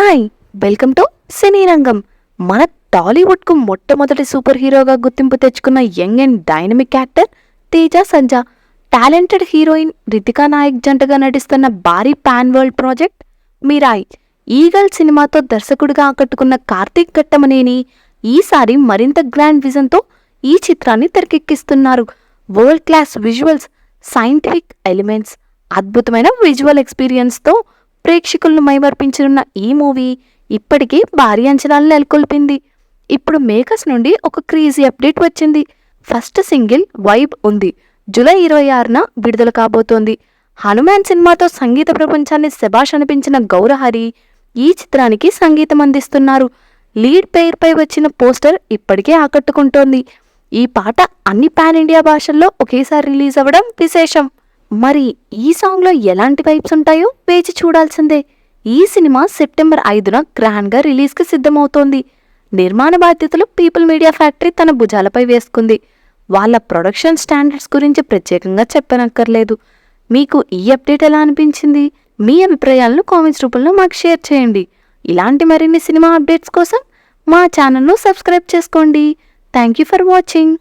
Hi, welcome to సినీ రంగం. మన టాలీవుడ్కు మొట్టమొదటి సూపర్ హీరోగా గుర్తింపు తెచ్చుకున్న young and dynamic actor Teja Sajja, talented heroine Ritika Nayak జంటగా నటిస్తున్న భారీ pan world project Mirai Eagle సినిమాతో దర్శకుడిగా ఆకట్టుకున్న కార్తీక్ ఘట్టమనేని ఈసారి మరింత గ్రాండ్ విజన్తో ఈ చిత్రాన్ని తెరకెక్కిస్తున్నారు. World class visuals, scientific elements, అద్భుతమైన విజువల్ ఎక్స్పీరియన్స్తో ప్రేక్షకులను మైమర్పించనున్న ఈ మూవీ ఇప్పటికీ భారీ అంచనాలు నెలకొల్పింది. ఇప్పుడు మేకర్స్ నుండి ఒక క్రేజీ అప్డేట్ వచ్చింది. ఫస్ట్ సింగిల్ వైబ్ ఉంది, జూలై 26న విడుదల కాబోతోంది. హనుమాన్ సినిమాతో సంగీత ప్రపంచాన్ని శభాష్ అనిపించిన గౌరహరి ఈ చిత్రానికి సంగీతం అందిస్తున్నారు. లీడ్ పేరుపై వచ్చిన పోస్టర్ ఇప్పటికే ఆకట్టుకుంటోంది. ఈ పాట అన్ని పాన్ ఇండియా భాషల్లో ఒకేసారి రిలీజ్ అవ్వడం విశేషం. మరి ఈ సాంగ్లో ఎలాంటి వైబ్స్ ఉంటాయో వేచి చూడాల్సిందే. ఈ సినిమా సెప్టెంబర్ 5న గ్రాండ్గా రిలీజ్కి సిద్ధమవుతోంది. నిర్మాణ బాధ్యతలు పీపుల్ మీడియా ఫ్యాక్టరీ తన భుజాలపై వేసుకుంది. వాళ్ళ ప్రొడక్షన్ స్టాండర్డ్స్ గురించి ప్రత్యేకంగా చెప్పనక్కర్లేదు. మీకు ఈ అప్డేట్ ఎలా అనిపించింది? మీ అభిప్రాయాలను కామెంట్స్ రూపంలో మాకు షేర్ చేయండి. ఇలాంటి మరిన్ని సినిమా అప్డేట్స్ కోసం మా ఛానల్ను సబ్స్క్రైబ్ చేసుకోండి. Thank you for watching.